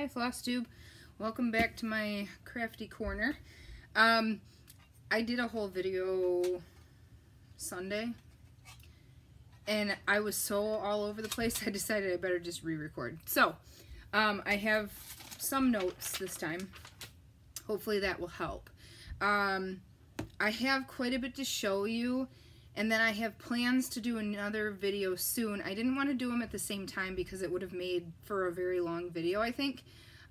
Hi Flosstube, welcome back to my crafty corner. I did a whole video Sunday and I was so all over the place I decided I better just re-record. So I have some notes this time. Hopefully that will help. I have quite a bit to show you, and then I have plans to do another video soon. I didn't want to do them at the same time because it would have made for a very long video, I think.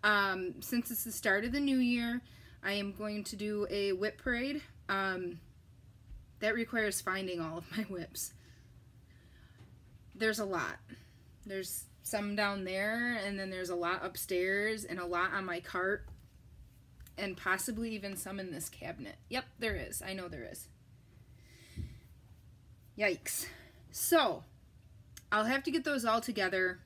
Since it's the start of the new year, I am going to do a whip parade. That requires finding all of my whips. There's a lot. There's some down there, and then there's a lot upstairs, and a lot on my cart, and possibly even some in this cabinet. Yep, there is. I know there is. Yikes. So, I'll have to get those all together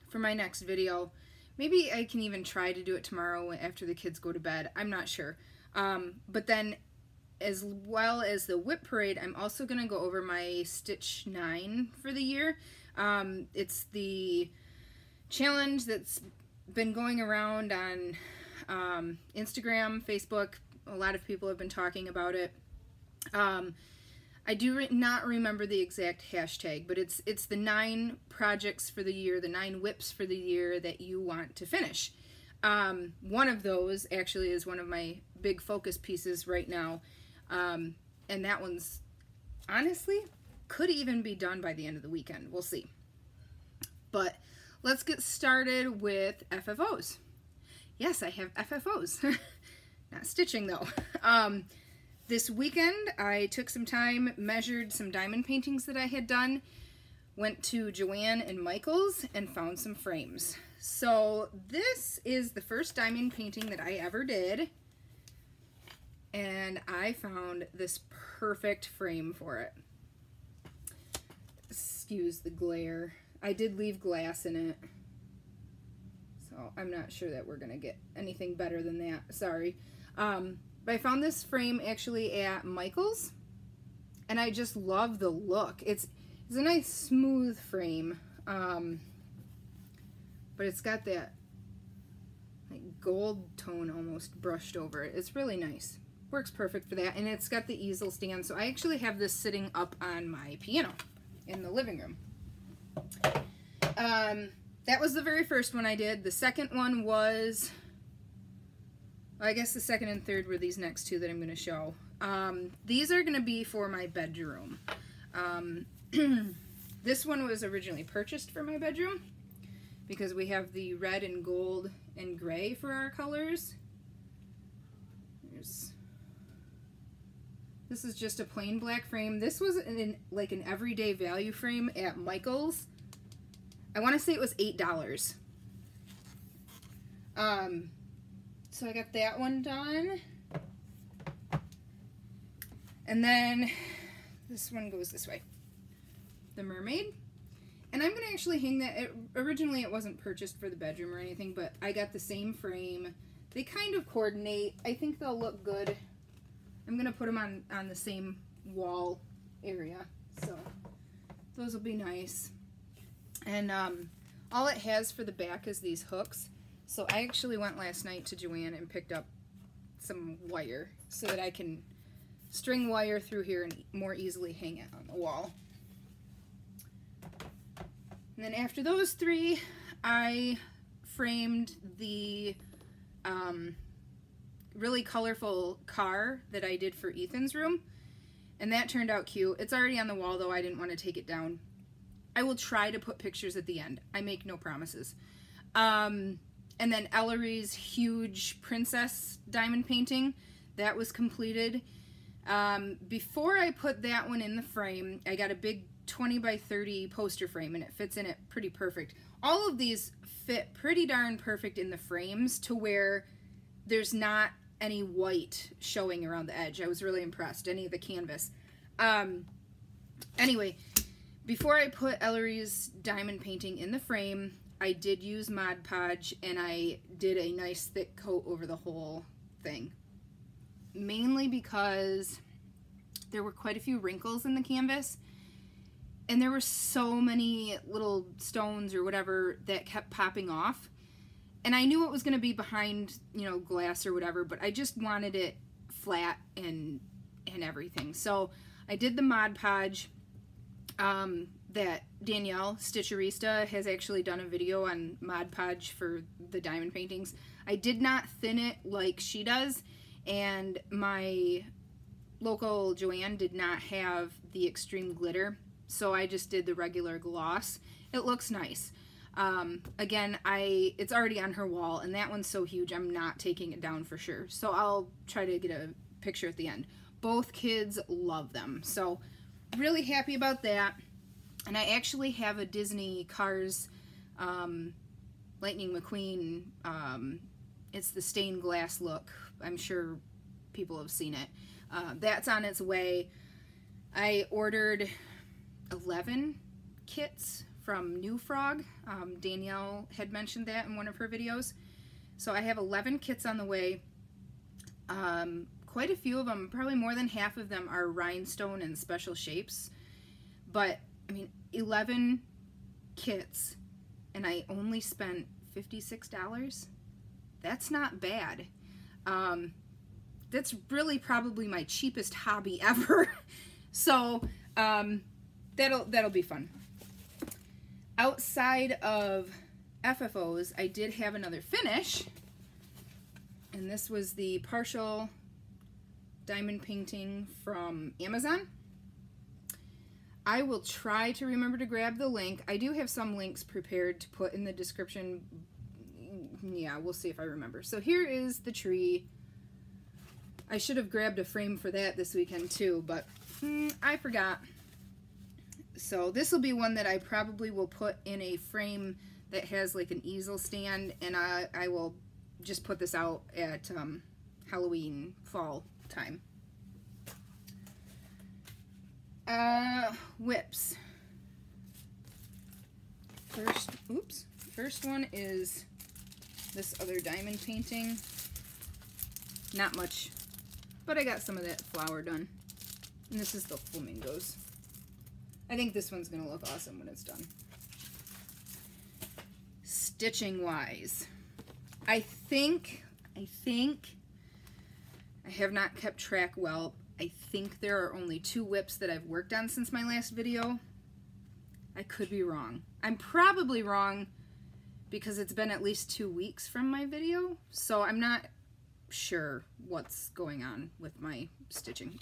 for my next video. Maybe I can even try to do it tomorrow after the kids go to bed. I'm not sure. But then, as well as the whip parade, I'm also going to go over my Stitch 9 for the year. It's the challenge that's been going around on Instagram, Facebook. A lot of people have been talking about it. I do not remember the exact hashtag, but it's the 9 projects for the year, the 9 whips for the year that you want to finish. One of those actually is one of my big focus pieces right now, and that one's honestly could even be done by the end of the weekend. We'll see. But let's get started with FFOs. Yes, I have FFOs. Not stitching though. This weekend, I took some time, measured some diamond paintings that I had done, went to Joann and Michael's, and found some frames. So this is the first diamond painting that I ever did, and I found this perfect frame for it. Excuse the glare. I did leave glass in it, so I'm not sure that we're going to get anything better than that. Sorry. But I found this frame actually at Michael's, and I just love the look. It's a nice smooth frame, but it's got that like gold tone almost brushed over it. It's really nice. Works perfect for that, and it's got the easel stand, so I actually have this sitting up on my piano in the living room. That was the very first one I did. The second one was... I guess the second and third were these next two that I'm going to show. These are going to be for my bedroom. This one was originally purchased for my bedroom because we have the red and gold and gray for our colors. This is just a plain black frame. This was like an everyday value frame at Michael's. I want to say it was $8. So I got that one done. And then this one goes this way. The mermaid. And I'm going to actually hang that. Originally it wasn't purchased for the bedroom or anything, but I got the same frame. They kind of coordinate. I think they'll look good. I'm going to put them on the same wall area. So those will be nice. And all it has for the back is these hooks. So I actually went last night to Joann and picked up some wire so that I can string wire through here and more easily hang it on the wall. And then after those three, I framed the really colorful car that I did for Ethan's room, and that turned out cute. It's already on the wall though. I didn't want to take it down. I will try to put pictures at the end. I make no promises. And then Ellery's huge princess diamond painting, that was completed. Before I put that one in the frame, I got a big 20 by 30 poster frame, and it fits in it pretty perfect. All of these fit pretty darn perfect in the frames to where there's not any white showing around the edge. I was really impressed, any of the canvas. Anyway, before I put Ellery's diamond painting in the frame, I did use Mod Podge, and I did a nice thick coat over the whole thing. Mainly because there were quite a few wrinkles in the canvas, and there were so many little stones or whatever that kept popping off. And I knew it was going to be behind, you know, glass or whatever, but I just wanted it flat and everything. So I did the Mod Podge. That Danielle Stitcherista has actually done a video on Mod Podge for the diamond paintings. I did not thin it like she does, and my local Joanne did not have the extreme glitter, so I just did the regular gloss. It looks nice. Again, it's already on her wall, and that one's so huge I'm not taking it down for sure, so I'll try to get a picture at the end. Both kids love them, so really happy about that. And I actually have a Disney Cars Lightning McQueen. It's the stained glass look. I'm sure people have seen it. That's on its way. I ordered 11 kits from New Frog. Danielle had mentioned that in one of her videos. So I have 11 kits on the way. Quite a few of them, probably more than half of them, are rhinestone and special shapes. But I mean, 11 kits, and I only spent $56. That's not bad. That's really probably my cheapest hobby ever. So that'll be fun. Outside of FFOs, I did have another finish, and this was the partial diamond painting from Amazon. I will try to remember to grab the link. I do have some links prepared to put in the description. Yeah, we'll see if I remember. So here is the tree. I should have grabbed a frame for that this weekend too, but I forgot. So this will be one that I probably will put in a frame that has like an easel stand, and I will just put this out at Halloween fall time. Whips. First one is this other diamond painting. Not much, but I got some of that flower done. And this is the flamingos. I think this one's gonna look awesome when it's done. Stitching wise, I think I have not kept track well. I think there are only 2 whips that I've worked on since my last video. I could be wrong. I'm probably wrong because it's been at least 2 weeks from my video, so I'm not sure what's going on with my stitching.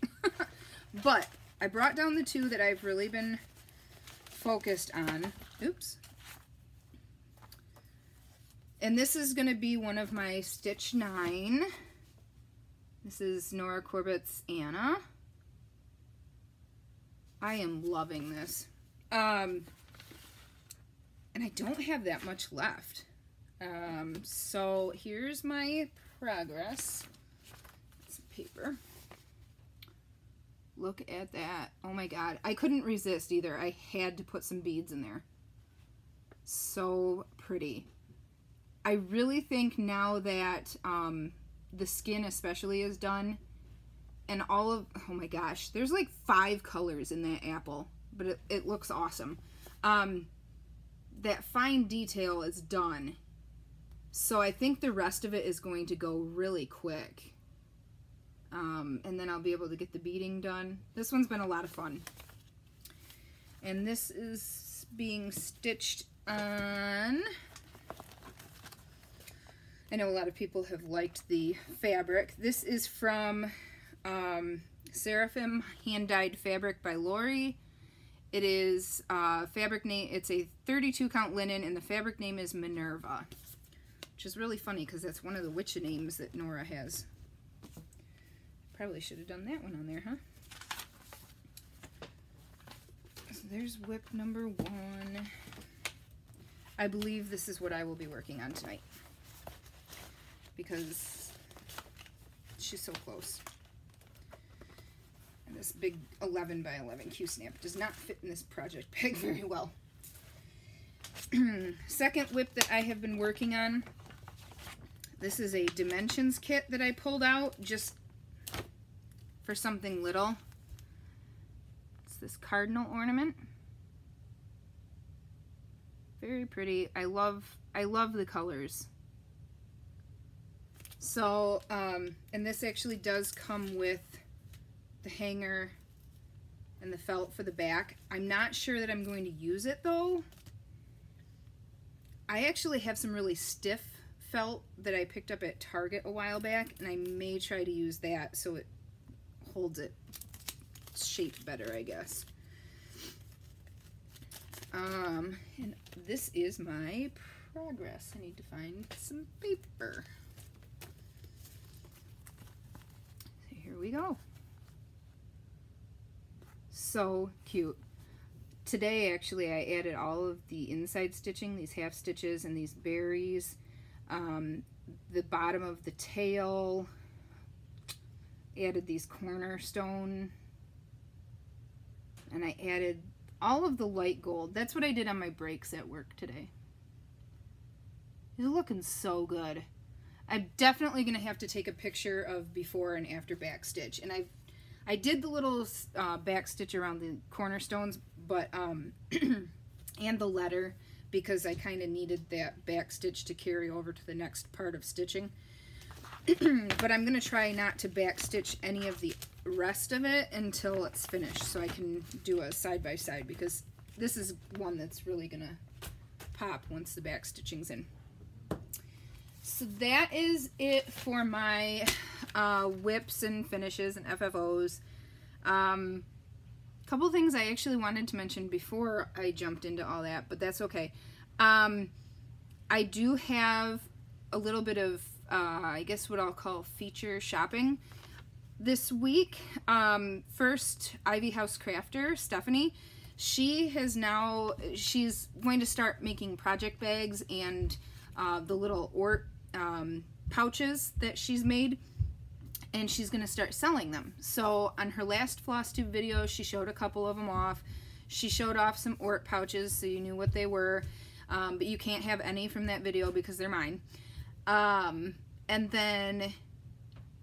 But I brought down the 2 that I've really been focused on. Oops. And this is going to be one of my Stitch 9. This is Nora Corbett's Anna. I am loving this. And I don't have that much left. So here's my progress. Some paper. Look at that. Oh my god. I couldn't resist either. I had to put some beads in there. So pretty. I really think now that the skin especially is done, and all of, oh my gosh, there's like 5 colors in that apple, but it looks awesome. That fine detail is done, so I think the rest of it is going to go really quick, and then I'll be able to get the beading done. This one's been a lot of fun, and this is being stitched on. I know a lot of people have liked the fabric. This is from Seraphim Hand-Dyed Fabric by Lori. It is fabric name. It's a 32 count linen, and the fabric name is Minerva, which is really funny because that's one of the witch names that Nora has. Probably should have done that one on there, huh? So there's whip number 1. I believe this is what I will be working on tonight, because she's so close. And this big 11 by 11 Q-snap does not fit in this project bag very well. Second whip that I have been working on, this is a dimensions kit that I pulled out just for something little. It's this cardinal ornament. Very pretty. I love the colors. So, and this actually does come with the hanger and the felt for the back. I'm not sure that I'm going to use it though. I actually have some really stiff felt that I picked up at Target a while back, and I may try to use that so it holds it shaped better, I guess. And this is my progress. I need to find some paper. So here we go. So cute. Today, actually, I added all of the inside stitching, these half stitches and these berries, the bottom of the tail, added these cornerstone, and I added all of the light gold. That's what I did on my breaks at work today. It's looking so good. I'm definitely going to have to take a picture of before and after back stitch, and I did the little back stitch around the cornerstones, but and the letter, because I kind of needed that back stitch to carry over to the next part of stitching. But I'm going to try not to back stitch any of the rest of it until it's finished, so I can do a side by side, because this is one that's really going to pop once the back stitching's in. So that is it for my whips and finishes and FFOs. Couple things I actually wanted to mention before I jumped into all that, but that's okay. I do have a little bit of, I guess what I'll call feature shopping this week. First, IvyHouseCrafter, Stephanie, she's going to start making project bags and the little pouches that she's made, and she's going to start selling them. So on her last Flosstube video, she showed a couple of them off. She showed off some pouches so you knew what they were, but you can't have any from that video because they're mine. And then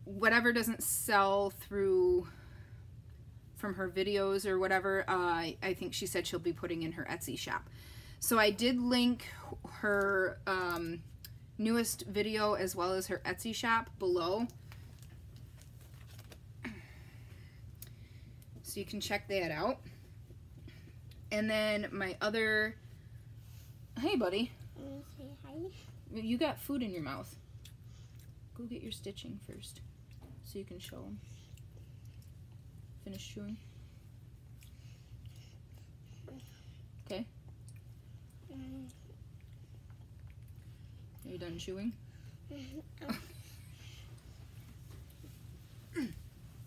whatever doesn't sell through from her videos or whatever, I think she said she'll be putting in her Etsy shop. So I did link her newest video as well as her Etsy shop below, so you can check that out. And then my other, hey buddy, say hi. You got food in your mouth. Go get your stitching first so you can show them. Finish chewing. Okay. Are you done chewing?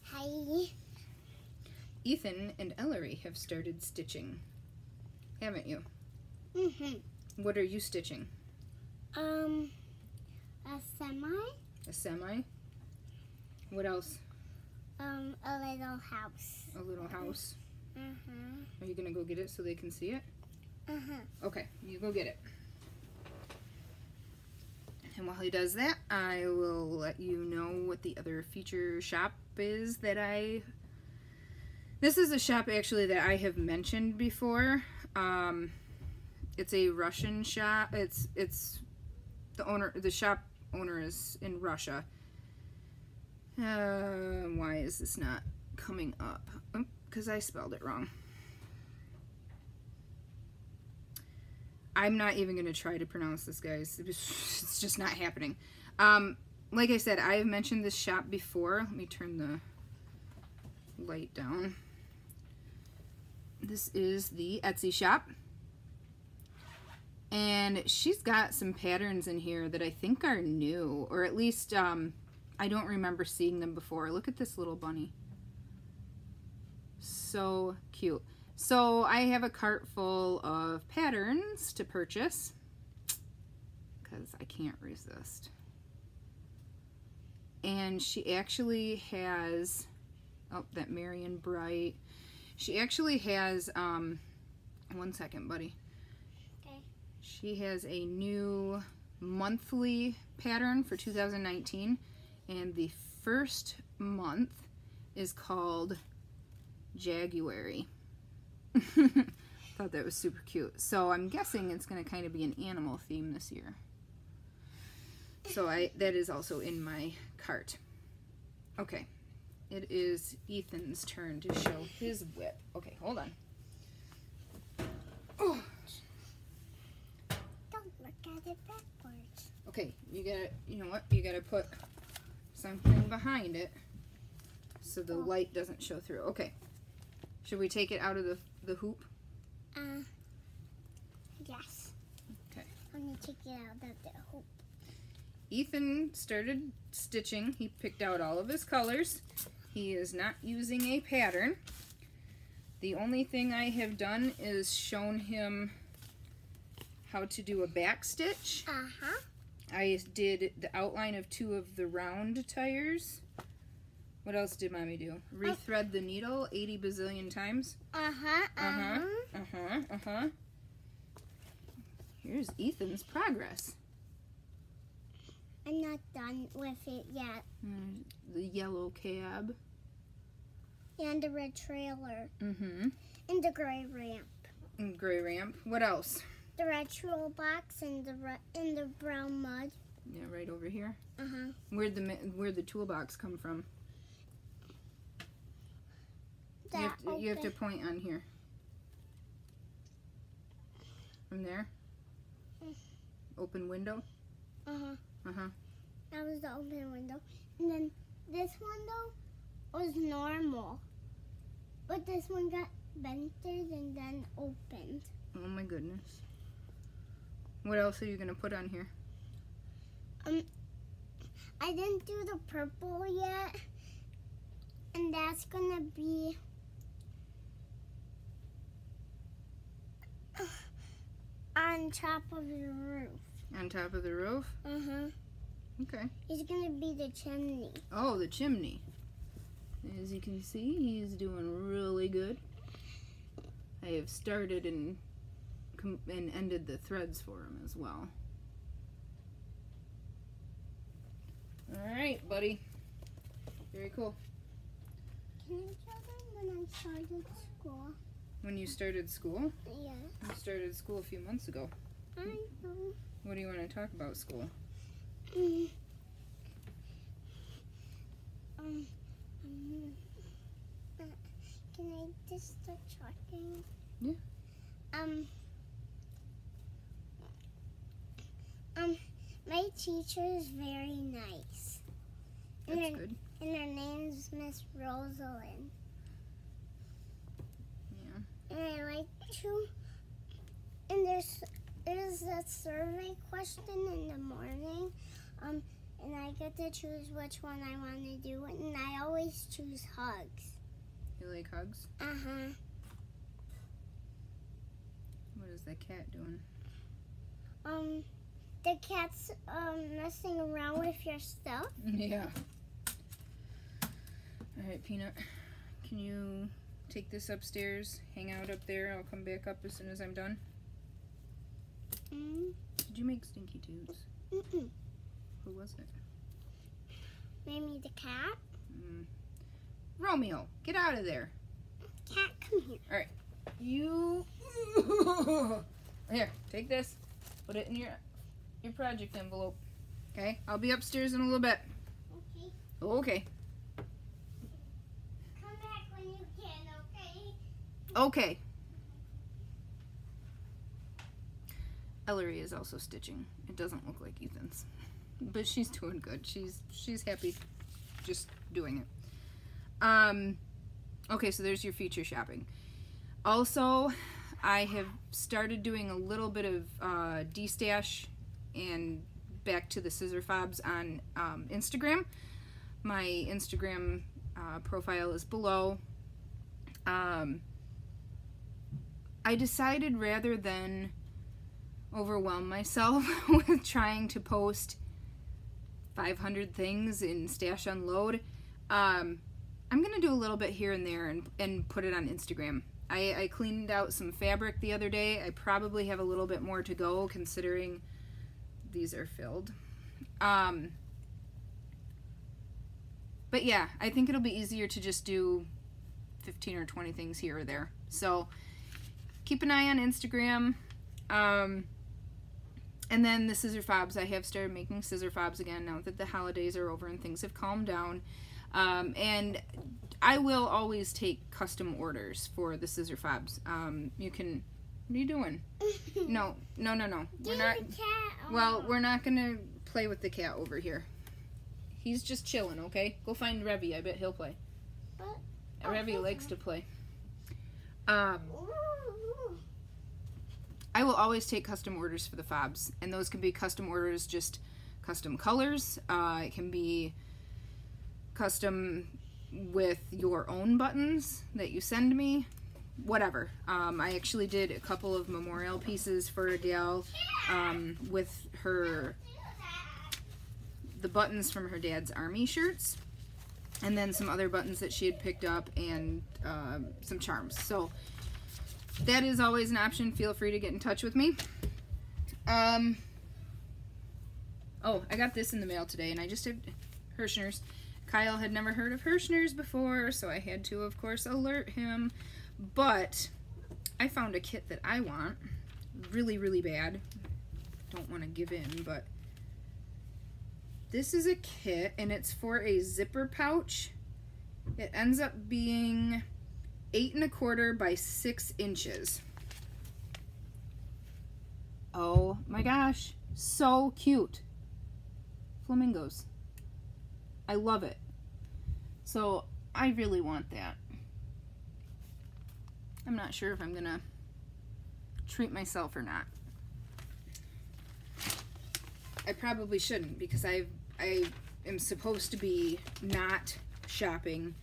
Hi. Ethan and Ellery have started stitching, haven't you? What are you stitching? A semi. A semi? What else? A little house. A little house? Are you gonna go get it so they can see it? Okay, you go get it. And while he does that, I will let you know what the other feature shop is that this is a shop actually that I have mentioned before. It's a Russian shop. It's the shop owner is in Russia. Why is this not coming up? Because I spelled it wrong. I'm not even going to try to pronounce this, guys. It's just not happening. Like I said, I have mentioned this shop before. Let me turn the light down. This is the Etsy shop. And she's got some patterns in here that I think are new, or at least I don't remember seeing them before. Look at this little bunny. So cute. So I have a cart full of patterns to purchase because I can't resist. And she actually has, oh, that Marion Bright. She actually has, 1 second, buddy. Okay. She has a new monthly pattern for 2019, and the first month is called Jaguary. Thought that was super cute. So I'm guessing it's going to kind of be an animal theme this year. So that is also in my cart. Okay. It is Ethan's turn to show his whip. Okay, hold on. Oh. Don't look at it backwards. Okay, you gotta, you know what? You gotta put something behind it so the light doesn't show through. Okay. Should we take it out of the hoop? Yes. Okay. I'm gonna take it out of the hoop. Ethan started stitching. He picked out all of his colors. He is not using a pattern. The only thing I have done is shown him how to do a back stitch. Uh-huh. I did the outline of 2 of the round tires. What else did Mommy do? Rethread the needle 80 bazillion times. Here's Ethan's progress. I'm not done with it yet. The yellow cab. And the red trailer. Mm-hmm. And the gray ramp. And gray ramp. What else? The red toolbox and the brown mud. Yeah, right over here. Uh-huh. Where'd the toolbox come from? You have to point on here. From there? Open window? Uh-huh. Uh-huh. That was the open window. And then this window was normal. But this one got vented and then opened. Oh my goodness. What else are you going to put on here? I didn't do the purple yet. And that's going to be on top of the roof. On top of the roof? Uh-huh. Okay. It's going to be the chimney. Oh, the chimney. As you can see, he's doing really good. I have started and ended the threads for him as well. Alright, buddy. Very cool. Can I tell them when I started school? When you started school? Yeah. You started school a few months ago. I know. What do you want to talk about school? Can I just start talking? Yeah. My teacher is very nice. That's good. And her name's Miss Rosalind. Yeah. And I like to. And there's a survey question in the morning. And I get to choose which one I want to do, and I always choose hugs. You like hugs? Uh-huh. What is that cat doing? The cat's messing around with your stuff. Yeah. Alright, Peanut. Can you take this upstairs, hang out up there? I'll come back up as soon as I'm done. Did you make Stinky Toots? Mm-mm. Who was it? Maybe the cat? Romeo, get out of there. Cat, come here. Alright. You... Here, take this. Put it in your project envelope. Okay? I'll be upstairs in a little bit. Okay. Okay. Come back when you can, okay? Okay. Ellery is also stitching. It doesn't look like Ethan's. But she's doing good. She's happy just doing it. Okay, so there's your future shopping. Also, I have started doing a little bit of Destash and back to the scissor fobs on Instagram. My Instagram profile is below. I decided rather than overwhelm myself with trying to post 500 things in Stash Unload, I'm gonna do a little bit here and there and put it on Instagram. I cleaned out some fabric the other day. I probably have a little bit more to go considering these are filled. But yeah, I think it'll be easier to just do 15 or 20 things here or there. So keep an eye on Instagram. And then the scissor fobs. I have started making scissor fobs again now that the holidays are over and things have calmed down. And I will always take custom orders for the scissor fobs. You can... What are you doing? No. We're not... Well, we're not going to play with the cat over here. He's just chilling, okay? Go find Revy. I bet he'll play. Revy likes to play. I will always take custom orders for the fobs, and those can be custom orders, just custom colors. It can be custom with your own buttons that you send me, whatever. I actually did a couple of memorial pieces for a gal with the buttons from her dad's army shirts, and then some other buttons that she had picked up, and some charms. So that is always an option. Feel free to get in touch with me. Oh, I got this in the mail today, and I just did Hirschner's. Kyle had never heard of Hirschner's before, so I had to, of course, alert him. But I found a kit that I want really, really bad. Don't want to give in, but this is a kit, and it's for a zipper pouch. It ends up being 8 1/4 by 6 inches. Oh my gosh, so cute. Flamingos. I love it. So I really want that. I'm not sure if I'm gonna treat myself or not. I probably shouldn't, because I am supposed to be not shopping,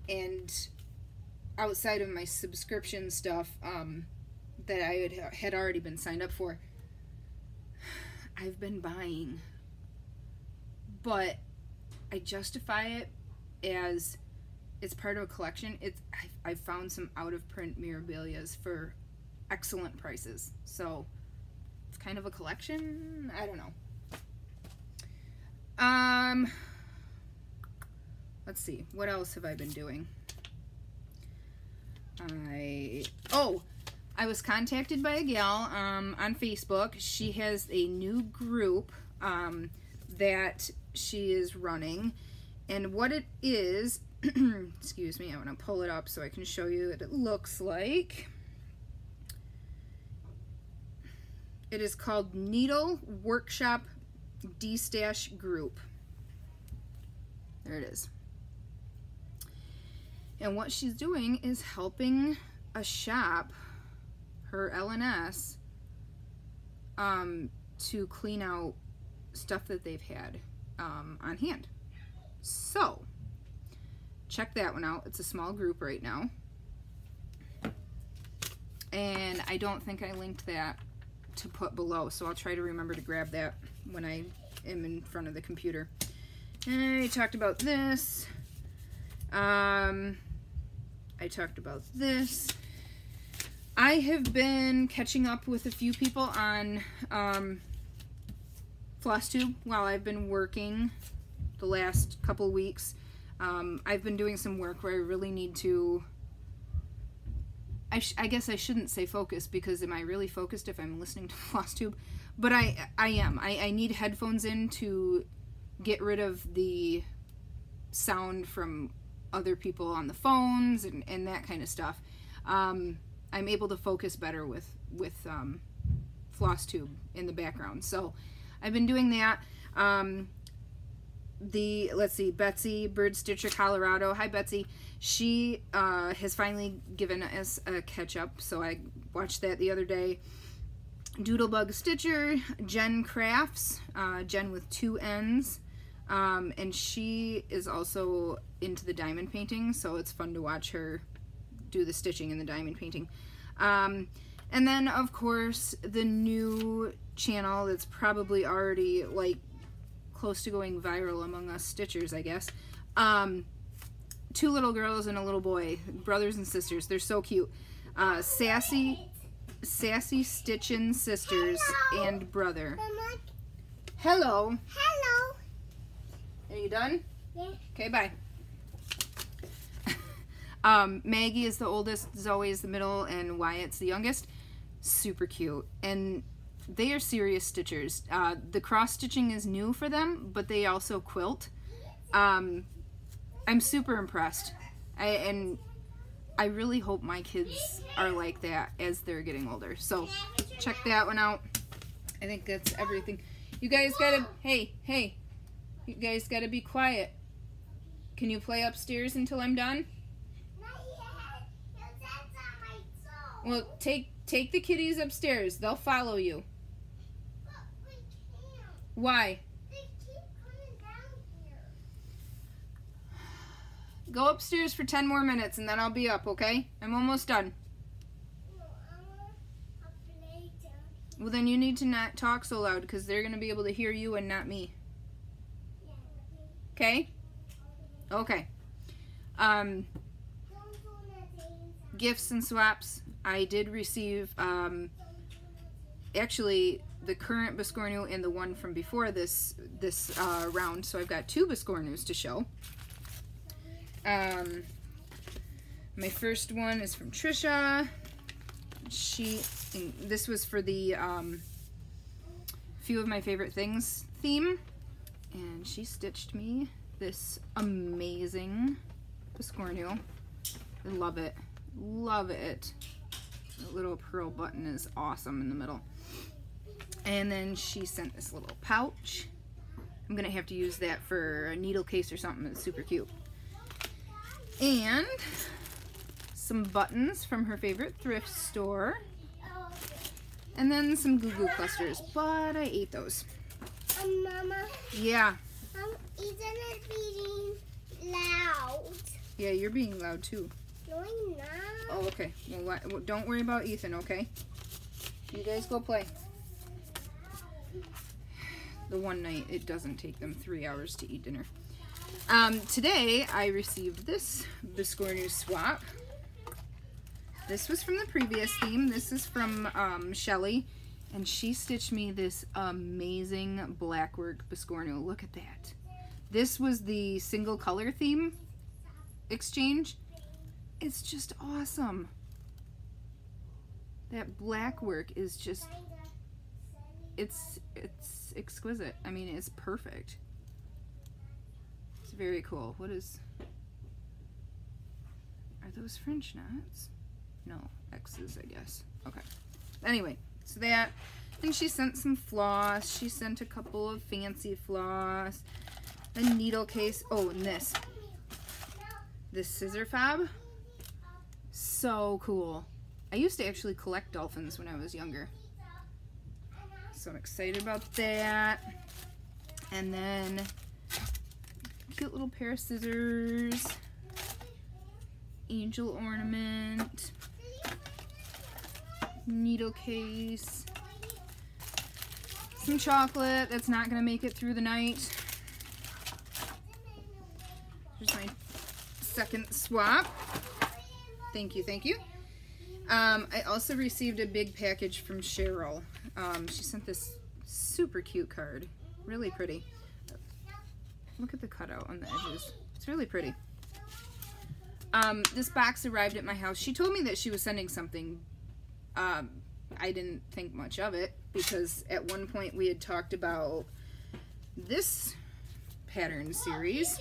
and outside of my subscription stuff that I had already been signed up for, I've been buying. But I justify it as it's part of a collection. I found some out-of-print Mirabilias for excellent prices. So it's kind of a collection. I don't know. Let's see. What else have I been doing? I was contacted by a gal on Facebook. She has a new group that she is running, and what it is, excuse me, I want to pull it up so I can show you what it looks like. It is called Needle Workshop Destash Group. There it is. And what she's doing is helping a shop, her LNS, to clean out stuff that they've had on hand. So check that one out. It's a small group right now, and I don't think I linked that to put below, so I'll try to remember to grab that when I am in front of the computer. And I talked about this. I talked about this. I have been catching up with a few people on Flosstube while I've been working the last couple weeks. I've been doing some work where I really need to... I guess I shouldn't say focus, because am I really focused if I'm listening to Flosstube? But I am. I need headphones in to get rid of the sound from other people on the phones and that kind of stuff. I'm able to focus better with Flosstube in the background. So I've been doing that. Let's see, Betsy, Bird Stitcher, Colorado. Hi, Betsy. She has finally given us a catch-up, so I watched that the other day. Doodlebug Stitcher, Jen Crafts, Jen with 2 N's, and she is also into the diamond painting, so it's fun to watch her do the stitching in the diamond painting. And then, of course, the new channel that's probably already, like, close to going viral among us stitchers, I guess. 2 little girls and a little boy, brothers and sisters. They're so cute. Sassy Stitchin' Sisters. Hello. And brother. Mama. Hello. Hello. Are you done? Yeah. Okay, bye. Maggie is the oldest, Zoe is the middle, and Wyatt's the youngest. Super cute. And they are serious stitchers. The cross stitching is new for them, but they also quilt. I'm super impressed. And I really hope my kids are like that as they're getting older. So check that one out. I think that's everything. You guys gotta, hey, you guys gotta be quiet. Can you play upstairs until I'm done? Well, take the kitties upstairs. They'll follow you. Why? Go upstairs for 10 more minutes and then I'll be up, okay? I'm almost done. Well, then you need to not talk so loud because they're going to be able to hear you and not me. Okay? Okay. Gifts and swaps. I did receive, actually, the current Biscornu and the one from before this round. So I've got 2 Biscornus to show. My first one is from Trisha. This was for the Few of My Favorite Things theme, and she stitched me this amazing Biscornu. I love it. Love it. The little pearl button is awesome in the middle. And then she sent this little pouch. I'm gonna have to use that for a needle case or something. It's super cute. And some buttons from her favorite thrift store. And then some Goo Goo clusters, but I ate those. Mama. Yeah. Ethan is being loud. Yeah, you're being loud too. No, I'm not. Oh, okay. Well, don't worry about Ethan, okay? You guys go play. The one night, it doesn't take them 3 hours to eat dinner. Today, I received this Biscornu swap. This was from the previous theme. This is from Shelly, and she stitched me this amazing blackwork Biscornu. Look at that. This was the single color theme exchange. It's just awesome. That blackwork is just, it's exquisite. I mean, it's perfect. It's very cool. What is, are those French knots? No, X's, I guess. Okay. Anyway, so that, and she sent some floss. She sent a couple of fancy floss, a needle case. Oh, and this scissor fob. So cool. I used to actually collect dolphins when I was younger. So I'm excited about that. And then cute little pair of scissors, angel ornament, needle case, some chocolate that's not gonna make it through the night. Here's my second swap. Thank you, thank you. I also received a big package from Cheryl. She sent this super cute card, really pretty. Look at the cutout on the edges. It's really pretty. This box arrived at my house. She told me that she was sending something. I didn't think much of it because at one point we had talked about this pattern series.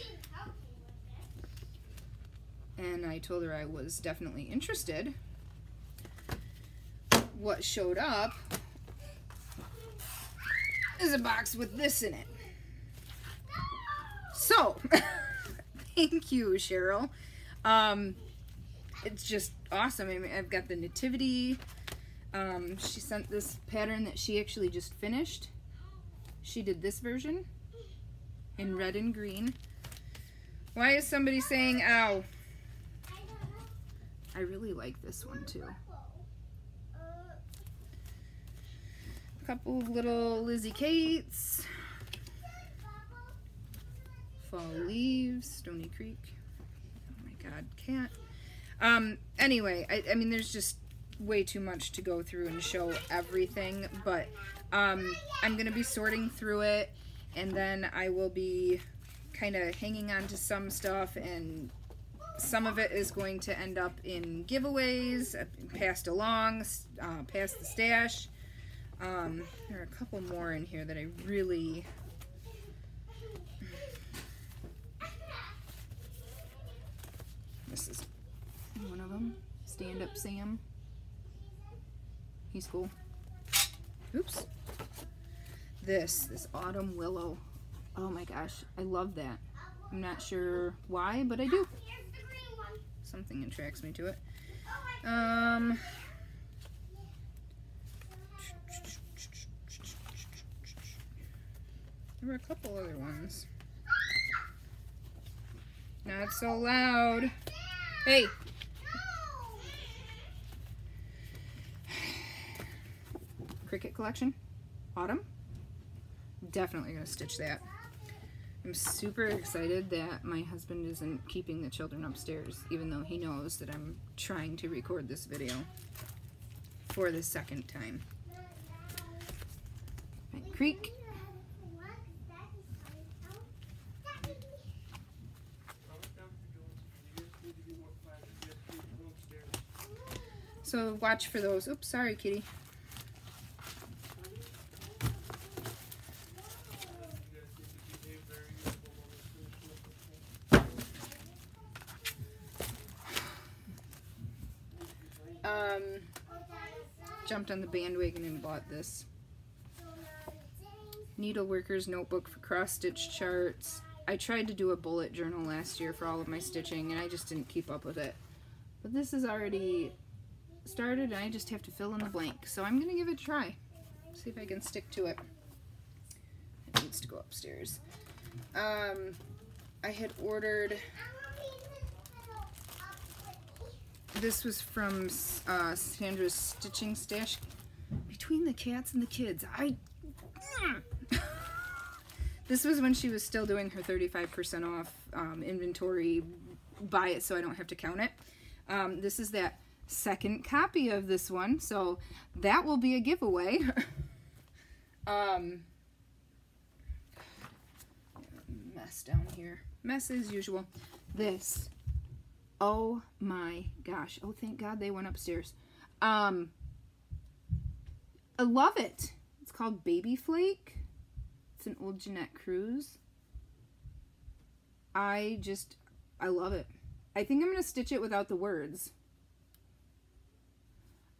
And I told her I was definitely interested. What showed up is a box with this in it. So, thank you, Cheryl. It's just awesome. I mean, I've got the nativity. She sent this pattern that she actually just finished. She did this version in red and green. Why is somebody saying ow? I really like this one too. A couple of little Lizzie Kates. Fall Leaves, Stony Creek. Oh my god, cat. Anyway, I mean, there's just way too much to go through and show everything, but I'm going to be sorting through it, and then I will be kind of hanging on to some stuff, and some of it is going to end up in giveaways, passed along, past the stash. There are a couple more in here that I really... This is one of them. Stand Up Sam. He's cool. Oops. This Autumn Willow. Oh my gosh, I love that. I'm not sure why, but I do. Something attracts me to it. There were a couple other ones. Not so loud. Hey! Cricket collection. Autumn. Definitely gonna stitch that. I'm super excited that my husband isn't keeping the children upstairs, even though he knows that I'm trying to record this video for the second time. Pine Creek. So watch for those. Oops, sorry, kitty. Jumped on the bandwagon and bought this Needleworker's Notebook for cross-stitch charts. I tried to do a bullet journal last year for all of my stitching and I just didn't keep up with it. But this is already started and I just have to fill in the blank. So I'm going to give it a try. See if I can stick to it. It needs to go upstairs. I had ordered... This was from Sandra's Stitching Stash. Between the cats and the kids, This was when she was still doing her 35% off inventory. Buy it so I don't have to count it. This is that second copy of this one, so that will be a giveaway. Mess down here. Mess as usual. This. Oh my gosh. Oh, thank God they went upstairs. I love it. It's called Baby Flake. It's an old Jeanette Cruz. I love it. I think I'm going to stitch it without the words.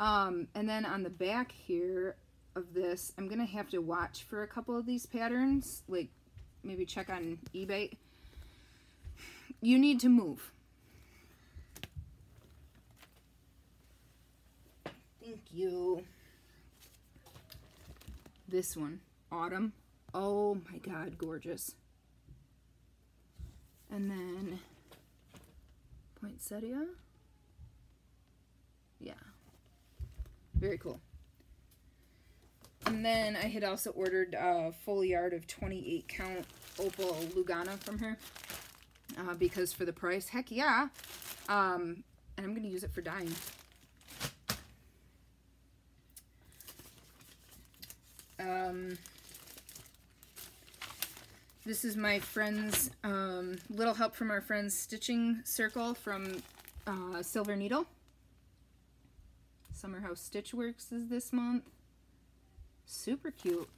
And then on the back here of this, I'm going to have to watch for a couple of these patterns. Like, maybe check on eBay. You need to move. Thank you. This one, Autumn. Oh my God, gorgeous. And then poinsettia. Yeah. Very cool. And then I had also ordered a full yard of 28 count Opal Lugana from her. Because for the price, heck yeah. And I'm going to use it for dyeing. This is my friend's, little help from our friend's stitching circle from Silver Needle. Summer House Stitch Works is this month. Super cute.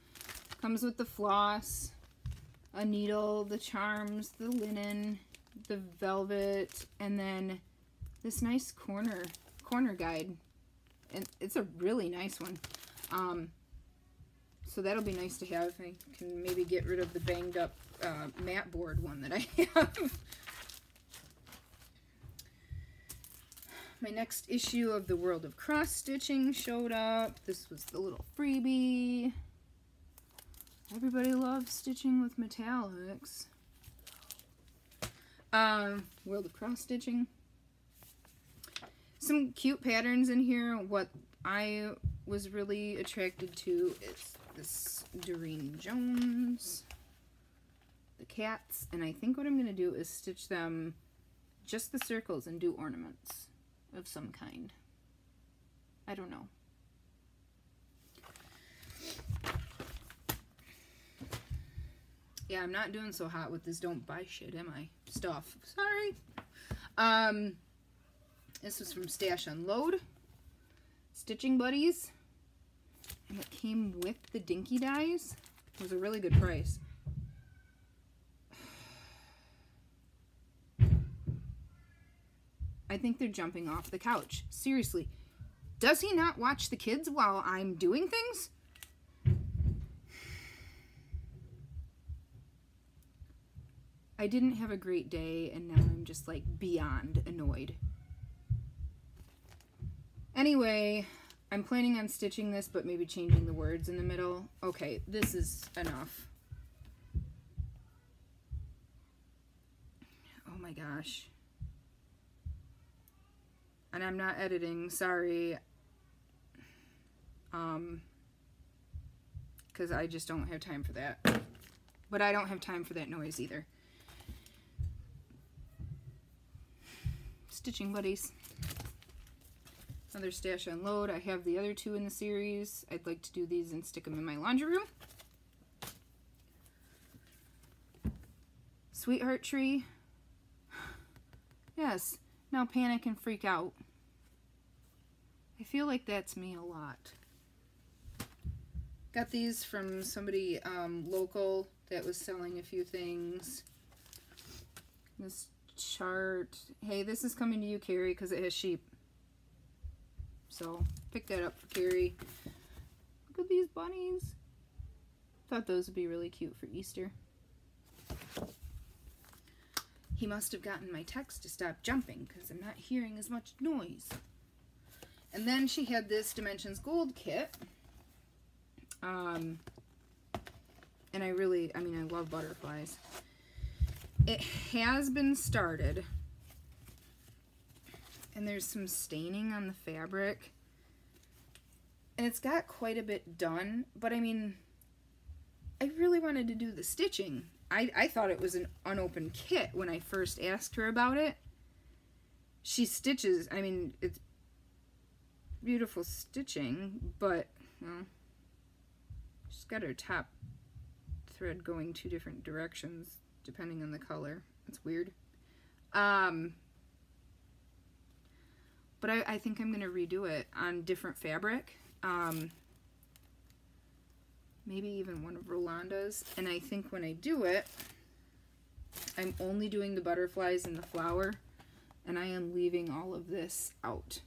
Comes with the floss, a needle, the charms, the linen, the velvet, and then this nice corner guide. And it's a really nice one. So that'll be nice to have. I can maybe get rid of the banged up mat board one that I have. My next issue of the World of Cross Stitching showed up. This was the little freebie. Everybody loves stitching with metallics. World of Cross Stitching. Some cute patterns in here. What I was really attracted to is this Doreen Jones, the cats, and I think what I'm going to do is stitch them just the circles and do ornaments of some kind. I don't know. Yeah, I'm not doing so hot with this don't buy shit, am I? Stuff. Sorry. This was from Stash Unload. Stitching Buddies. And it came with the Dinky dies. It was a really good price. I think they're jumping off the couch. Seriously. Does he not watch the kids while I'm doing things? I didn't have a great day, and now I'm just like beyond annoyed. Anyway, I'm planning on stitching this, but maybe changing the words in the middle. Okay, this is enough. Oh my gosh. And I'm not editing, sorry. Because I just don't have time for that. But I don't have time for that noise either. Stitching buddies. Another stash unload. I have the other two in the series. I'd like to do these and stick them in my laundry room. Sweetheart tree. Yes. Now panic and freak out. I feel like that's me a lot. Got these from somebody local that was selling a few things. This chart. Hey, this is coming to you, Carrie, because it has sheep. So, pick that up for Carrie. Look at these bunnies. Thought those would be really cute for Easter. He must have gotten my text to stop jumping because I'm not hearing as much noise. And then she had this Dimensions Gold kit. And I love butterflies. It has been started. And there's some staining on the fabric. And it's got quite a bit done. But I mean, I really wanted to do the stitching. I thought it was an unopened kit when I first asked her about it. She stitches, I mean, it's beautiful stitching, but, well, she's got her top thread going 2 different directions, depending on the color. That's weird. But I think I'm going to redo it on different fabric. Maybe even one of Rolanda's. And I think when I do it, I'm only doing the butterflies and the flower, and I am leaving all of this out.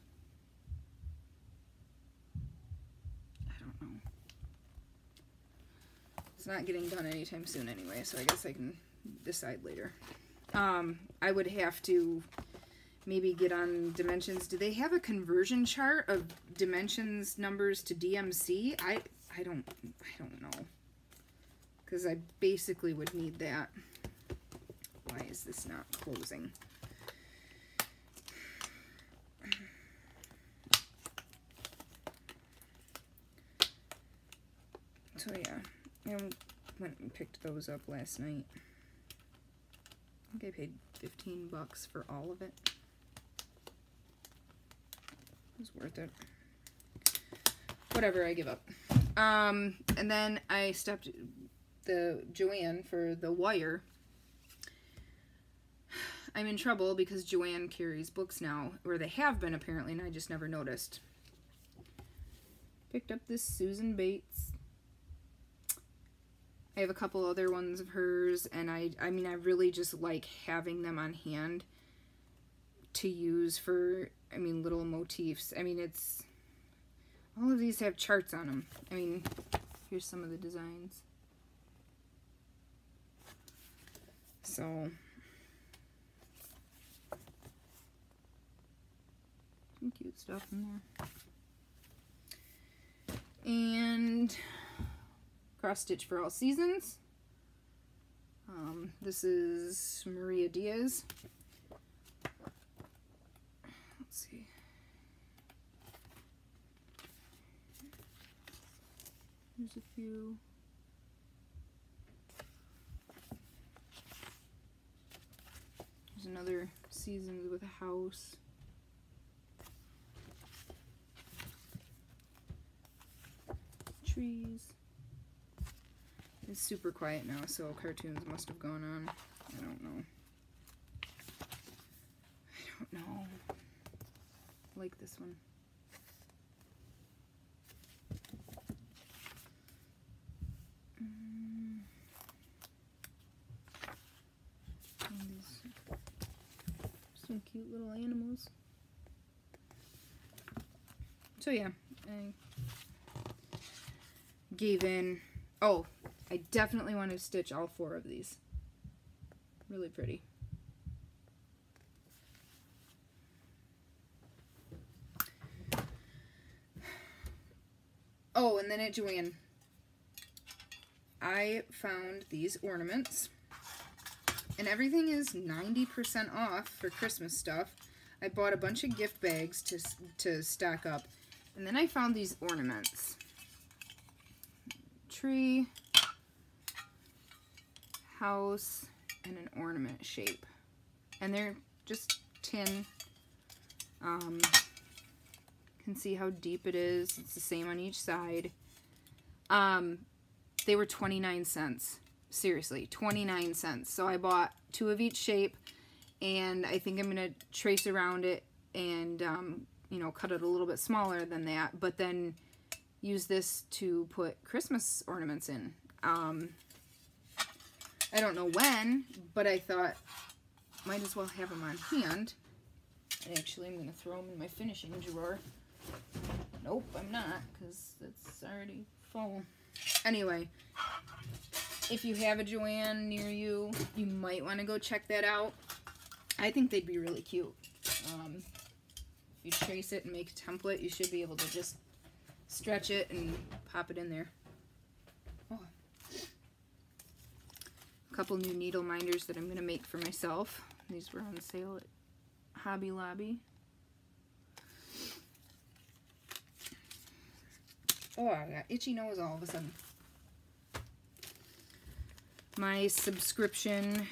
I don't know. It's not getting done anytime soon anyway, so I guess I can decide later. I would have to maybe get on dimensions. Do they have a conversion chart of dimensions numbers to DMC? I don't know, because I basically would need that. Why is this not closing? So yeah, I went and picked those up last night. I think I paid $15 for all of it. It was worth it. Whatever, I give up. And then I stepped the Joanne for the wire. I'm in trouble because Joanne carries books now, or they have been apparently, and I just never noticed. Picked up this Susan Bates. I have a couple other ones of hers, and I mean, I really just like having them on hand to use for, I mean, little motifs. I mean, it's, all of these have charts on them. I mean, here's some of the designs. So, some cute stuff in there. And cross stitch for all seasons. This is Maria Diaz. Let's see. There's a few. There's another Seasons with a House. Trees. It's super quiet now, so cartoons must have gone on. I don't know. I don't know. I like this one. Some cute little animals. So yeah, I gave in. Oh, I definitely want to stitch all 4 of these. Really pretty. Oh, and then at Joann, I found these ornaments. And everything is 90% off for Christmas stuff. I bought a bunch of gift bags to stock up. And then I found these ornaments. Tree, house, and an ornament shape. And they're just tin. Can see how deep it is. It's the same on each side. They were 29 cents. Seriously, 29 cents. So I bought 2 of each shape, and I think I'm going to trace around it and, you know, cut it a little bit smaller than that, but then use this to put Christmas ornaments in. I don't know when, but I thought might as well have them on hand. Actually, I'm going to throw them in my finishing drawer. Nope, I'm not, because it's already full. Anyway, if you have a Joann near you, you might want to go check that out. I think they'd be really cute. If you trace it and make a template, you should be able to just stretch it and pop it in there. Oh. A couple new needle minders that I'm going to make for myself. These were on sale at Hobby Lobby. Oh, I got itchy nose all of a sudden. My subscription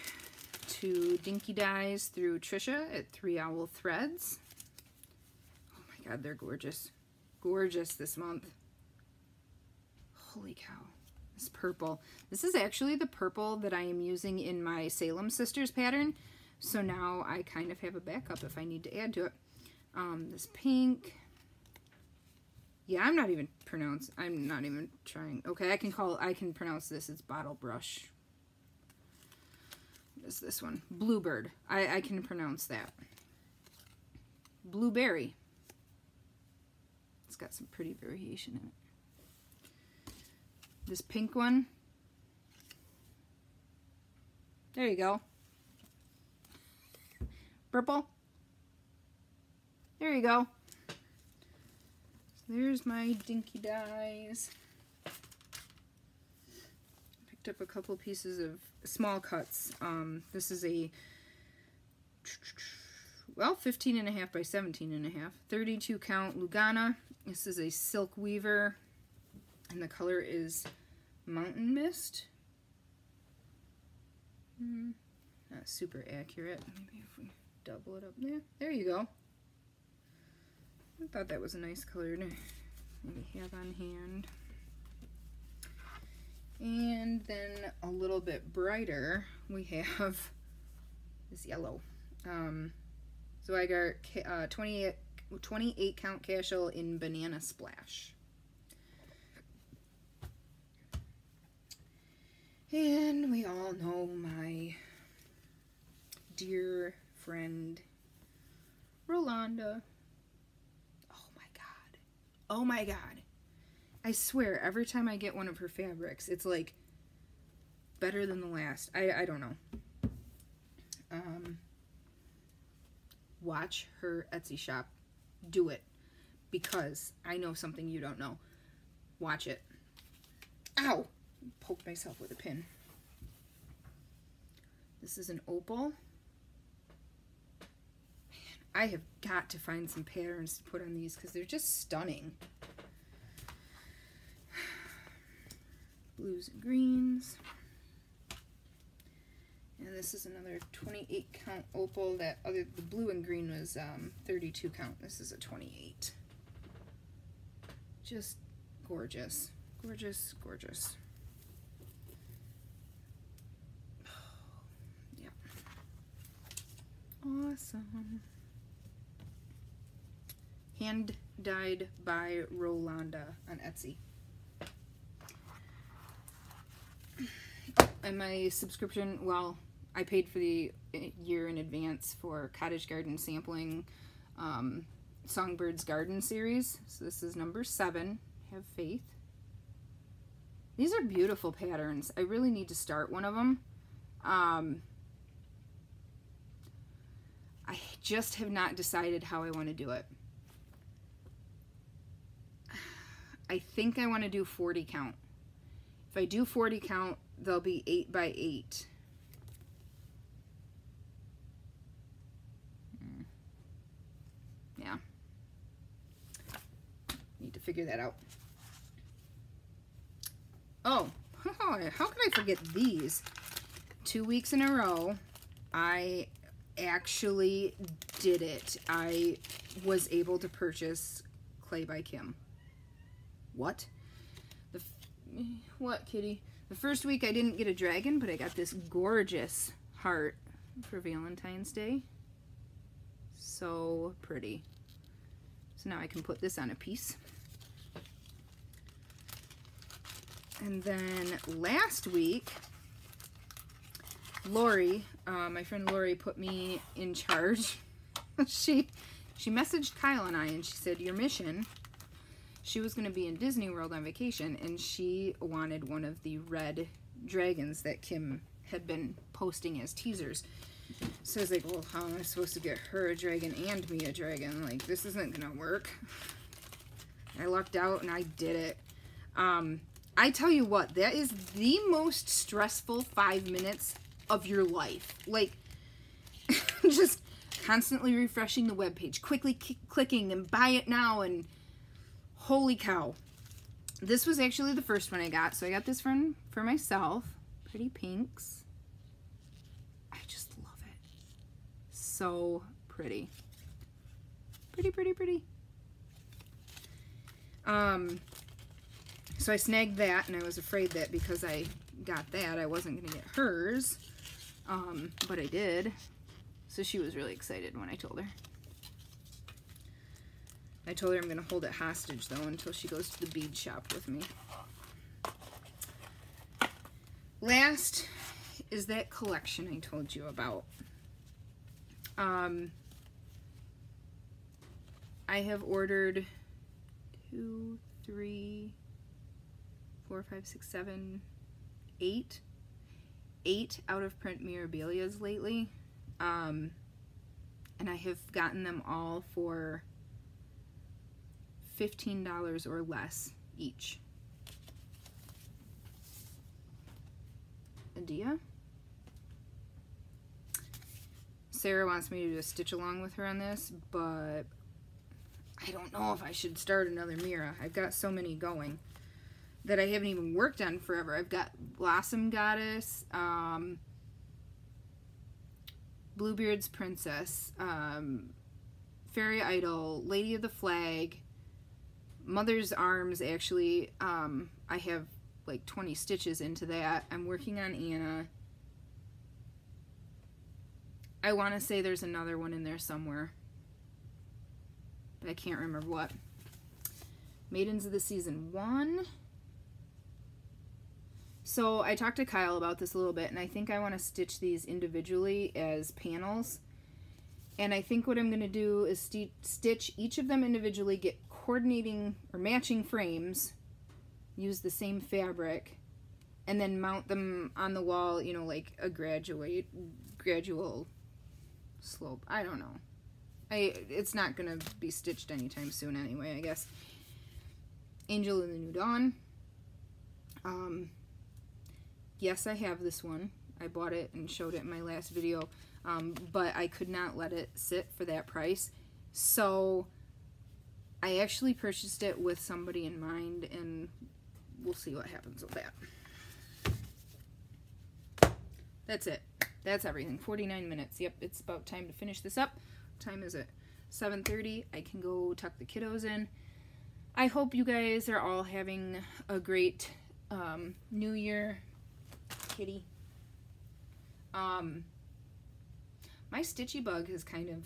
to Dinky Dyes through Trisha at 3 Owl Threads. Oh my god, they're gorgeous. Gorgeous this month. Holy cow. This purple. This is actually the purple that I am using in my Salem Sisters pattern. So now I kind of have a backup if I need to add to it. This pink. Yeah, I'm not even trying. Okay, I can pronounce this. It's Bottle Brush. What is this one? Bluebird. I can pronounce that. Blueberry. It's got some pretty variation in it. This pink one. There you go. Purple. There you go. So there's my Dinky Dyes. Picked up a couple pieces of small cuts. This is a, well, 15.5 by 17.5. 32 count Lugana. This is a silk weaver. And the color is Mountain Mist. Not super accurate. Maybe if we double it up there. There you go. I thought that was a nice color to maybe have on hand. And then a little bit brighter, we have this yellow. So I got 28 count casual in Banana Splash. And we all know my dear friend Rolanda. Oh my god. Oh my god. I swear, every time I get one of her fabrics, it's like better than the last. I don't know. Watch her Etsy shop. Do it. Because I know something you don't know. Watch it. Ow! Poked myself with a pin. This is an opal. Man, I have got to find some patterns to put on these because they're just stunning. Blues and greens. And this is another 28 count opal. The blue and green was 32 count. This is a 28. Just gorgeous. Gorgeous, gorgeous. Yeah. Awesome. Hand dyed by Rolanda on Etsy. And my subscription, well, I paid for the year in advance for Cottage Garden Sampling Songbirds Garden Series. So this is number 7. Have faith. These are beautiful patterns. I really need to start one of them. I just have not decided how I want to do it. I think I want to do 40 count. If I do 40 count, they'll be 8 by 8. Yeah. Need to figure that out. Oh, how could I forget these? 2 weeks in a row, I actually did it. I was able to purchase Clay by Kim. What? What, kitty? The first week I didn't get a dragon, but I got this gorgeous heart for Valentine's Day. So pretty. So now I can put this on a piece. And then last week, Lori, my friend Lori, put me in charge. She messaged Kyle and I, and she said, your mission, she was going to be in Disney World on vacation, and she wanted one of the red dragons that Kim had been posting as teasers. So I was like, well, how am I supposed to get her a dragon and me a dragon? Like, this isn't going to work. I lucked out, and I did it. I tell you what, that is the most stressful 5 minutes of your life. Like, just constantly refreshing the webpage, quickly clicking and buy it now, and holy cow. This was actually the first one I got, so I got this one for myself. Pretty pinks. I just love it. So pretty. Pretty, pretty, pretty. So I snagged that, and I was afraid that because I got that, I wasn't going to get hers. But I did. So she was really excited when I told her. I told her I'm going to hold it hostage, though, until she goes to the bead shop with me. Last is that collection I told you about. I have ordered 2, 3, 4, 5, 6, 7, 8 out of print Mirabilias lately. And I have gotten them all for $15 or less each. Adia? Sarah wants me to do a stitch along with her on this, but I don't know if I should start another Mira. I've got so many going that I haven't even worked on forever. I've got Blossom Goddess, Bluebeard's Princess, Fairy Idol, Lady of the Flag, Mother's Arms. Actually, I have like 20 stitches into that. I'm working on Anna. I want to say there's another one in there somewhere, but I can't remember what. Maidens of the Season 1. So I talked to Kyle about this a little bit, and I think I want to stitch these individually as panels. And I think what I'm going to do is stitch each of them individually, get coordinating or matching frames, use the same fabric, and then mount them on the wall, you know, like a gradual slope. I don't know. It's not going to be stitched anytime soon anyway, I guess. Angel in the New Dawn. Yes, I have this one. I bought it and showed it in my last video, but I could not let it sit for that price. So I actually purchased it with somebody in mind, and we'll see what happens with that. That's it. That's everything. 49 minutes. Yep, it's about time to finish this up. What time is it? 7:30. I can go tuck the kiddos in. I hope you guys are all having a great New Year. Kitty. My stitchy bug has kind of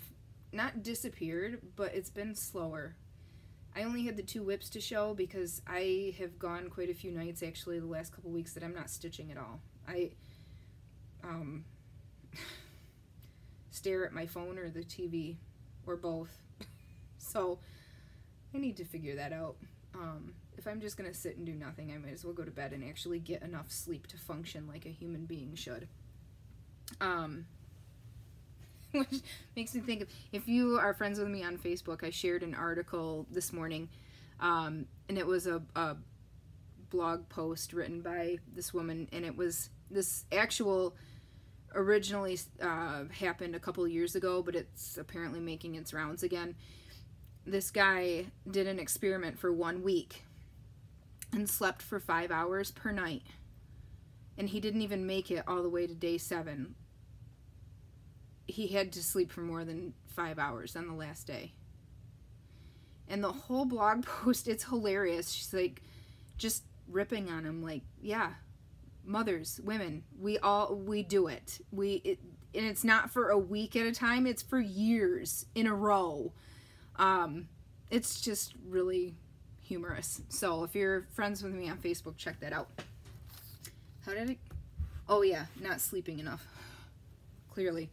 not disappeared, but it's been slower. I only had the 2 whips to show because I have gone quite a few nights actually the last couple weeks that I'm not stitching at all. stare at my phone or the TV or both. So I need to figure that out. If I'm just going to sit and do nothing, I might as well go to bed and actually get enough sleep to function like a human being should. Which makes me think of, if you are friends with me on Facebook, I shared an article this morning, and it was a blog post written by this woman, and it was this actual originally happened a couple years ago, but it's apparently making its rounds again. This guy did an experiment for 1 week and slept for 5 hours per night, and he didn't even make it all the way to day 7. He had to sleep for more than 5 hours on the last day. And the whole blog post, it's hilarious. She's like just ripping on him, like, yeah, mothers, women, we do it. And it's not for a week at a time, it's for years in a row. It's just really humorous. So if you're friends with me on Facebook, check that out. How did it? Oh yeah, not sleeping enough. Clearly.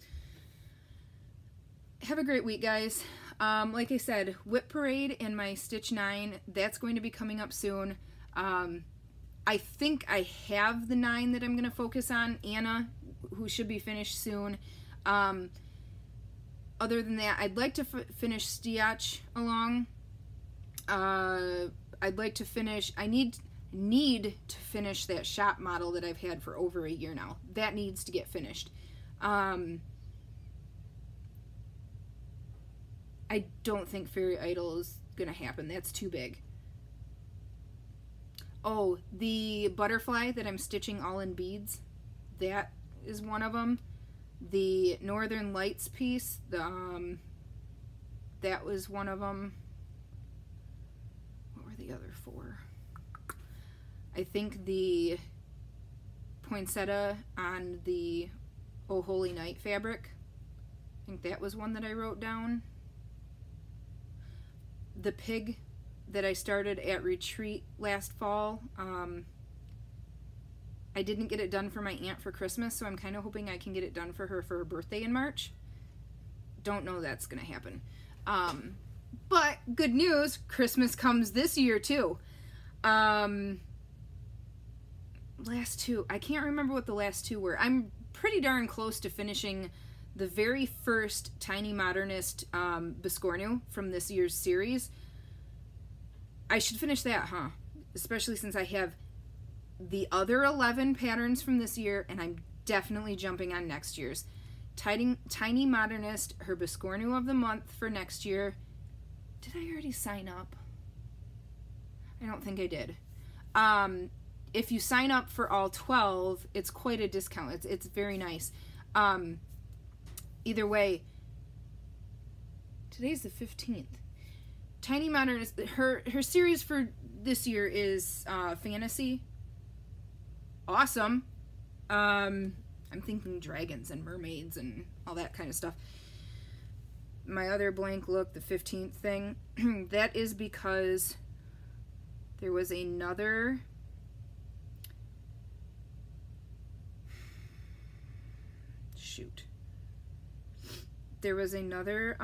Have a great week, guys. Like I said, Whip Parade and my Stitch 9, that's going to be coming up soon. I think I have the 9 that I'm going to focus on, Anna, who should be finished soon. Other than that, I'd like to finish Stiach along. I'd like to finish, I need to finish that shop model that I've had for over a year now. That needs to get finished. I don't think Fairy Idol is gonna happen. That's too big. Oh, the butterfly that I'm stitching all in beads, that is one of them. The Northern Lights piece, that was one of them. What were the other 4? I think the poinsettia on the Oh Holy Night fabric, I think that was one that I wrote down. The pig that I started at retreat last fall, I didn't get it done for my aunt for Christmas, so I'm kind of hoping I can get it done for her birthday in March. Don't know that's gonna happen. But good news, Christmas comes this year too. Last 2, I can't remember what the last 2 were. I'm pretty darn close to finishing the very first Tiny Modernist Biscornu from this year's series. I should finish that, huh? Especially since I have the other 11 patterns from this year, and I'm definitely jumping on next year's. Tiny Modernist, her Biscornu of the month for next year. Did I already sign up? I don't think I did. If you sign up for all 12, it's quite a discount. It's very nice. Either way, today's the 15th. Tiny Modernist, her series for this year is fantasy. Awesome. I'm thinking dragons and mermaids and all that kind of stuff. My other blank look, the 15th thing, that is because there was another there was another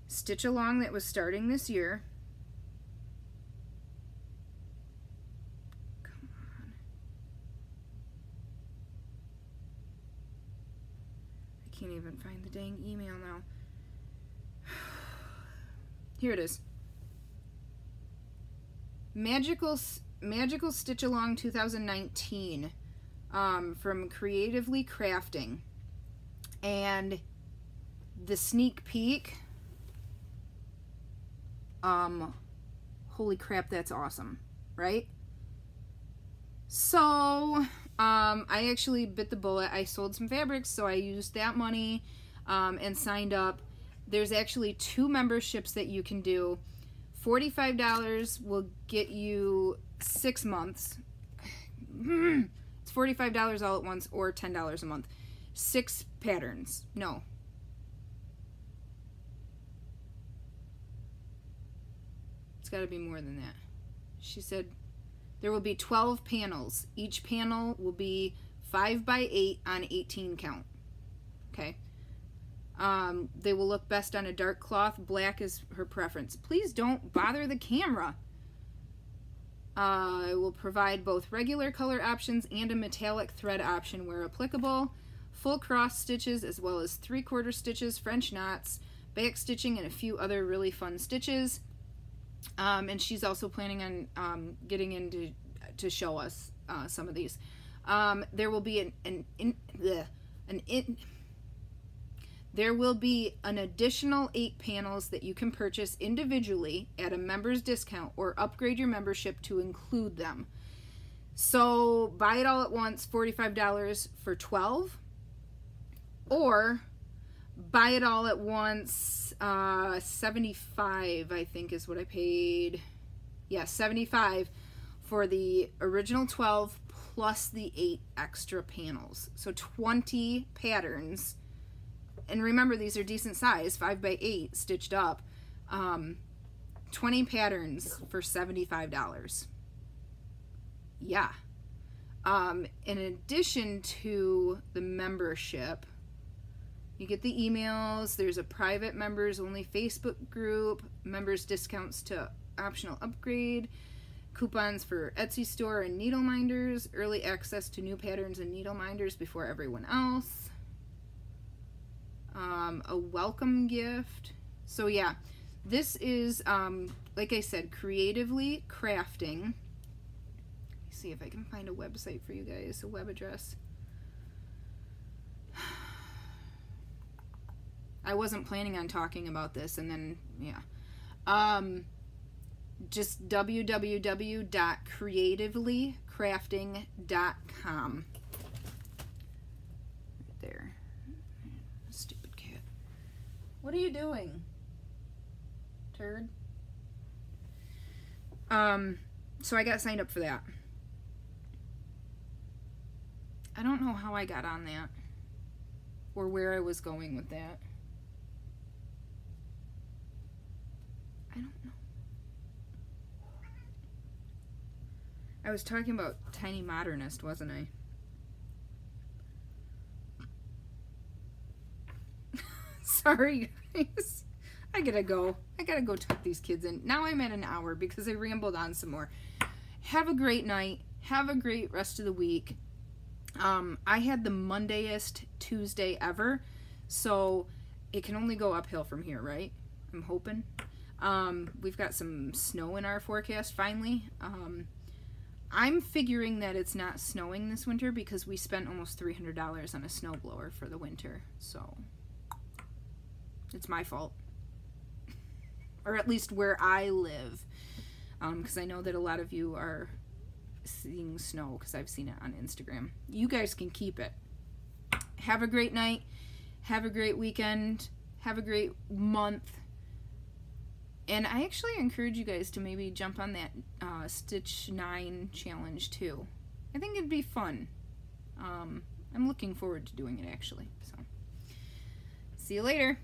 stitch along that was starting this year. Come on. I can't even find the dang email now. Here it is. Magical Stitch Along 2019 from Creatively Crafting. And the sneak peek, holy crap, that's awesome, right? So I actually bit the bullet. I sold some fabrics, so I used that money and signed up. There's actually 2 memberships that you can do. $45 will get you 6 months. It's $45 all at once, or $10 a month. 6 patterns. No. It's got to be more than that. She said There will be 12 panels. Each panel will be 5 by 8 on 18 count. Okay. They will look best on a dark cloth. Black is her preference. Please don't bother the camera. I will provide both regular color options and a metallic thread option where applicable. Full cross stitches as well as 3/4 stitches, French knots, back stitching, and a few other really fun stitches. And she's also planning on getting in to show us some of these. There will be there will be an additional 8 panels that you can purchase individually at a member's discount or upgrade your membership to include them. So buy it all at once, $45 for 12, or buy it all at once, $75 I think is what I paid. Yeah, $75 for the original 12 plus the 8 extra panels. So 20 patterns. And remember, these are decent size, 5 by 8 stitched up. 20 patterns for $75. Yeah. In addition to the membership, you get the emails. There's a private members only Facebook group, members discounts to optional upgrade, coupons for Etsy store and needle minders, early access to new patterns and needle minders before everyone else. A welcome gift. So yeah, this is, like I said, creatively crafting. Let me see if I can find a website for you guys, a web address. I wasn't planning on talking about this, and then, yeah. Just www.creativelycrafting.com. Right there. Stupid cat. What are you doing, turd? So I got signed up for that. I don't know how I got on that or where I was going with that. I don't know. I was talking about Tiny Modernist, wasn't I? Sorry, guys. I gotta go tuck these kids in. Now I'm at an hour because I rambled on some more. Have a great night. Have a great rest of the week. I had the Mondayest Tuesday ever, so it can only go uphill from here, right? I'm hoping. We've got some snow in our forecast finally. I'm figuring that it's not snowing this winter because we spent almost $300 on a snowblower for the winter, so it's my fault. Or at least where I live, because I know that a lot of you are seeing snow because I've seen it on Instagram. You guys can keep it. Have a great night. Have a great weekend. Have a great month. And I actually encourage you guys to maybe jump on that Stitch 9 challenge too. I think it'd be fun. I'm looking forward to doing it actually. So, see you later.